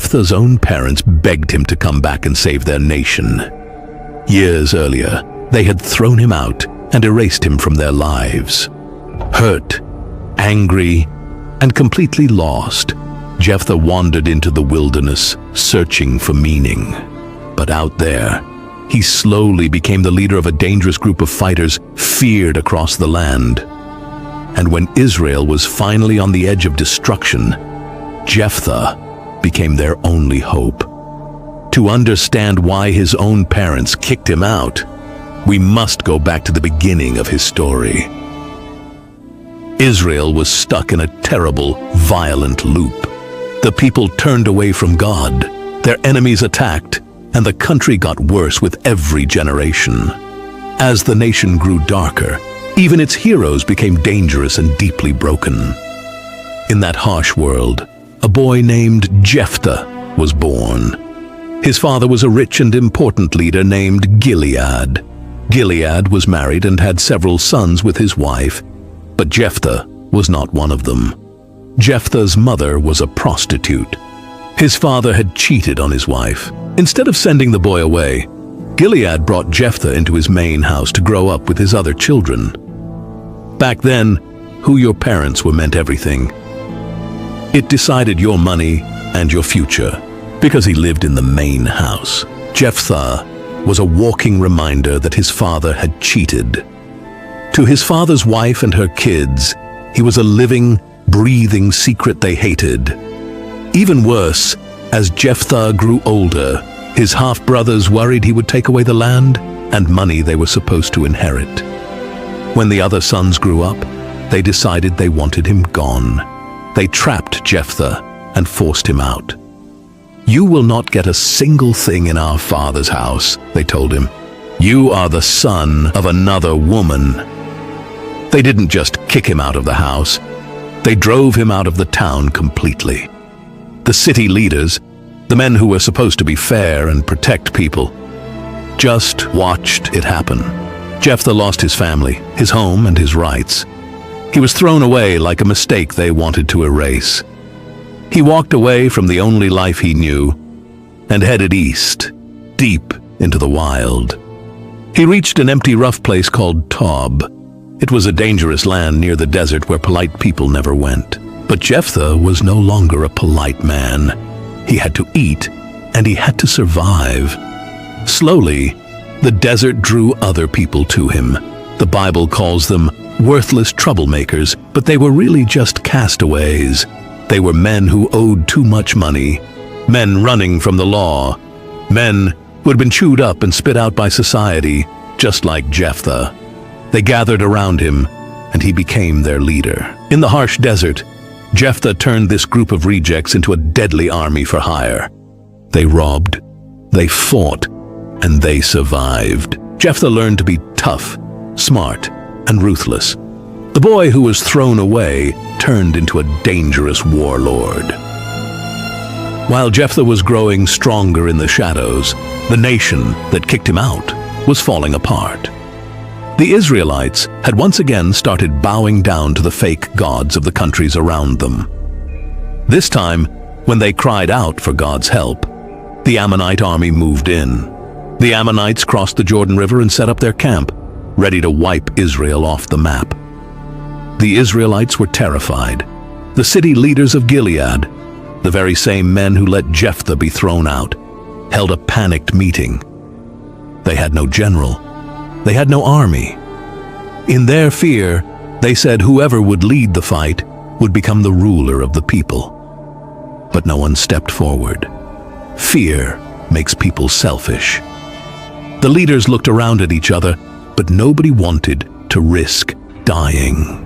Jephthah's own parents begged him to come back and save their nation. Years earlier, they had thrown him out and erased him from their lives. Hurt, angry, and completely lost, Jephthah wandered into the wilderness, searching for meaning. But out there, he slowly became the leader of a dangerous group of fighters feared across the land. And when Israel was finally on the edge of destruction, Jephthah became their only hope. To understand why his own parents kicked him out, we must go back to the beginning of his story. Israel was stuck in a terrible, violent loop. The people turned away from God, their enemies attacked, and the country got worse with every generation. As the nation grew darker, even its heroes became dangerous and deeply broken. In that harsh world, a boy named Jephthah was born. His father was a rich and important leader named Gilead. Gilead was married and had several sons with his wife, but Jephthah was not one of them. Jephthah's mother was a prostitute. His father had cheated on his wife. Instead of sending the boy away, Gilead brought Jephthah into his main house to grow up with his other children. Back then, who your parents were meant everything. It decided your money and your future, because he lived in the main house. Jephthah was a walking reminder that his father had cheated. To his father's wife and her kids, he was a living, breathing secret they hated. Even worse, as Jephthah grew older, his half-brothers worried he would take away the land and money they were supposed to inherit. When the other sons grew up, they decided they wanted him gone. They trapped Jephthah and forced him out. "You will not get a single thing in our father's house," they told him. "You are the son of another woman." They didn't just kick him out of the house, they drove him out of the town completely. The city leaders, the men who were supposed to be fair and protect people, just watched it happen. Jephthah lost his family, his home, and his rights. He was thrown away like a mistake they wanted to erase. He walked away from the only life he knew and headed east, deep into the wild. He reached an empty, rough place called Tob. It was a dangerous land near the desert where polite people never went. But Jephthah was no longer a polite man. He had to eat, and he had to survive. Slowly, the desert drew other people to him. The Bible calls them worthless troublemakers, but they were really just castaways. They were men who owed too much money, men running from the law, men who had been chewed up and spit out by society, just like Jephthah. They gathered around him, and he became their leader. In the harsh desert, Jephthah turned this group of rejects into a deadly army for hire. They robbed, they fought, and they survived. Jephthah learned to be tough, smart, and ruthless. The boy who was thrown away turned into a dangerous warlord. While Jephthah was growing stronger in the shadows, the nation that kicked him out was falling apart. The Israelites had once again started bowing down to the fake gods of the countries around them. This time, when they cried out for God's help, the Ammonite army moved in. The Ammonites crossed the Jordan River and set up their camp, ready to wipe Israel off the map. The Israelites were terrified. The city leaders of Gilead, the very same men who let Jephthah be thrown out, held a panicked meeting. They had no general. They had no army. In their fear, they said whoever would lead the fight would become the ruler of the people. But no one stepped forward. Fear makes people selfish. The leaders looked around at each other, but nobody wanted to risk dying.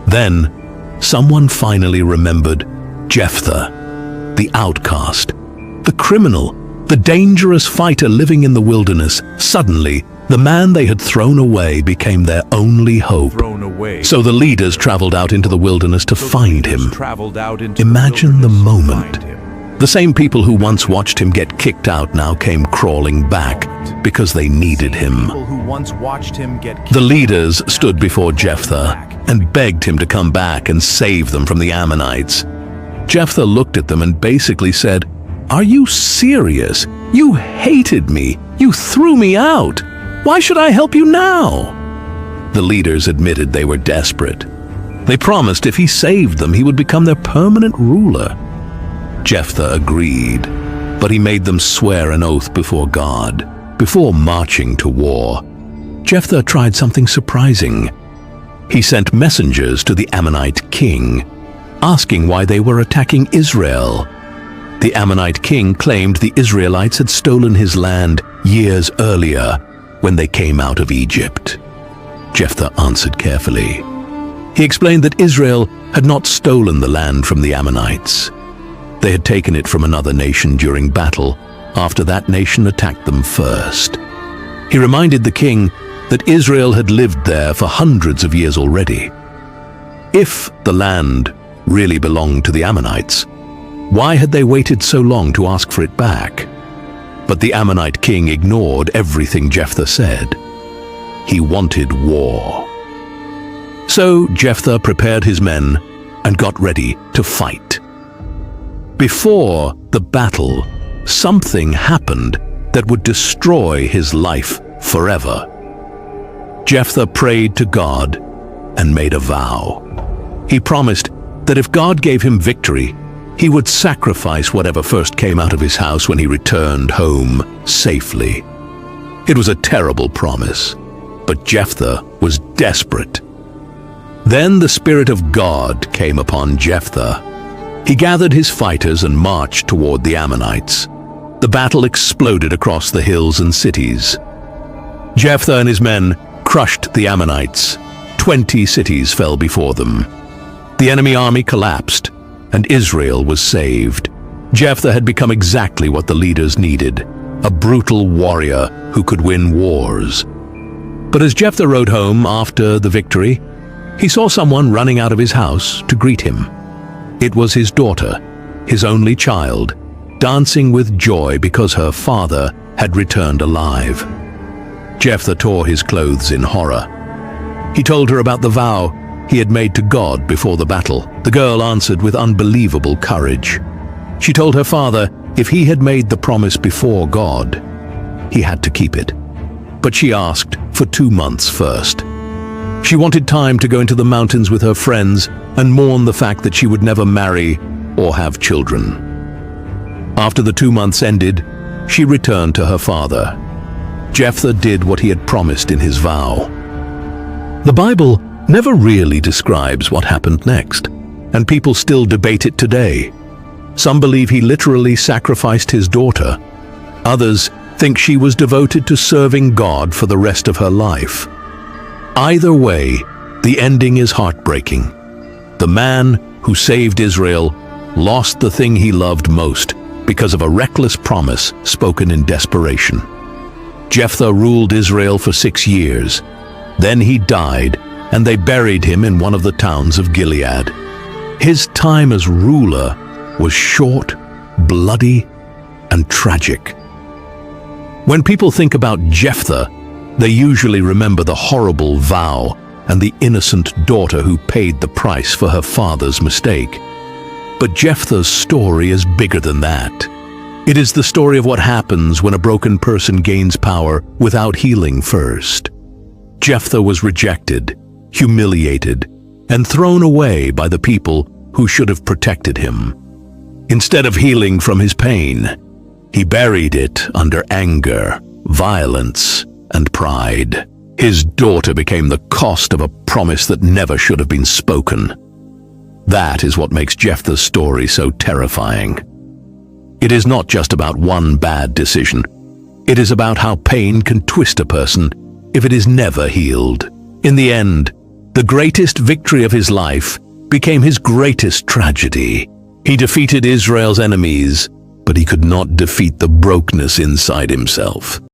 Then, someone finally remembered Jephthah, the outcast, the criminal, the dangerous fighter living in the wilderness. Suddenly, the man they had thrown away became their only hope. So the leaders traveled out into the wilderness to find him. Imagine the moment. The same people who once watched him get kicked out now came crawling back because they needed him. The leaders stood before Jephthah and begged him to come back and save them from the Ammonites. Jephthah looked at them and basically said, "Are you serious? You hated me. You threw me out. Why should I help you now?" The leaders admitted they were desperate. They promised if he saved them, he would become their permanent ruler. Jephthah agreed, but he made them swear an oath before God. Before marching to war, Jephthah tried something surprising. He sent messengers to the Ammonite king, asking why they were attacking Israel. The Ammonite king claimed the Israelites had stolen his land years earlier when they came out of Egypt. Jephthah answered carefully. He explained that Israel had not stolen the land from the Ammonites. They had taken it from another nation during battle after that nation attacked them first. He reminded the king that Israel had lived there for hundreds of years already. If the land really belonged to the Ammonites, why had they waited so long to ask for it back? But the Ammonite king ignored everything Jephthah said. He wanted war. So Jephthah prepared his men and got ready to fight. Before the battle, something happened that would destroy his life forever. Jephthah prayed to God and made a vow. He promised that if God gave him victory, he would sacrifice whatever first came out of his house when he returned home safely. It was a terrible promise, but Jephthah was desperate. Then the Spirit of God came upon Jephthah. He gathered his fighters and marched toward the Ammonites. The battle exploded across the hills and cities. Jephthah and his men crushed the Ammonites. 20 cities fell before them. The enemy army collapsed, and Israel was saved. Jephthah had become exactly what the leaders needed, a brutal warrior who could win wars. But as Jephthah rode home after the victory, he saw someone running out of his house to greet him. It was his daughter, his only child, dancing with joy because her father had returned alive. Jephthah tore his clothes in horror. He told her about the vow he had made to God before the battle. The girl answered with unbelievable courage. She told her father if he had made the promise before God, he had to keep it. But she asked for 2 months first. She wanted time to go into the mountains with her friends and mourn the fact that she would never marry or have children. After the 2 months ended, she returned to her father. Jephthah did what he had promised in his vow. The Bible never really describes what happened next, and people still debate it today. Some believe he literally sacrificed his daughter. Others think she was devoted to serving God for the rest of her life. Either way, the ending is heartbreaking. The man who saved Israel lost the thing he loved most because of a reckless promise spoken in desperation. Jephthah ruled Israel for 6 years. Then he died, and they buried him in one of the towns of Gilead. His time as ruler was short, bloody, and tragic. When people think about Jephthah, they usually remember the horrible vow and the innocent daughter who paid the price for her father's mistake. But Jephthah's story is bigger than that. It is the story of what happens when a broken person gains power without healing first. Jephthah was rejected, humiliated, and thrown away by the people who should have protected him. Instead of healing from his pain, he buried it under anger, violence, and pride. His daughter became the cost of a promise that never should have been spoken. That is what makes Jephthah's story so terrifying. It is not just about one bad decision. It is about how pain can twist a person if it is never healed. In the end, the greatest victory of his life became his greatest tragedy. He defeated Israel's enemies, but he could not defeat the brokenness inside himself.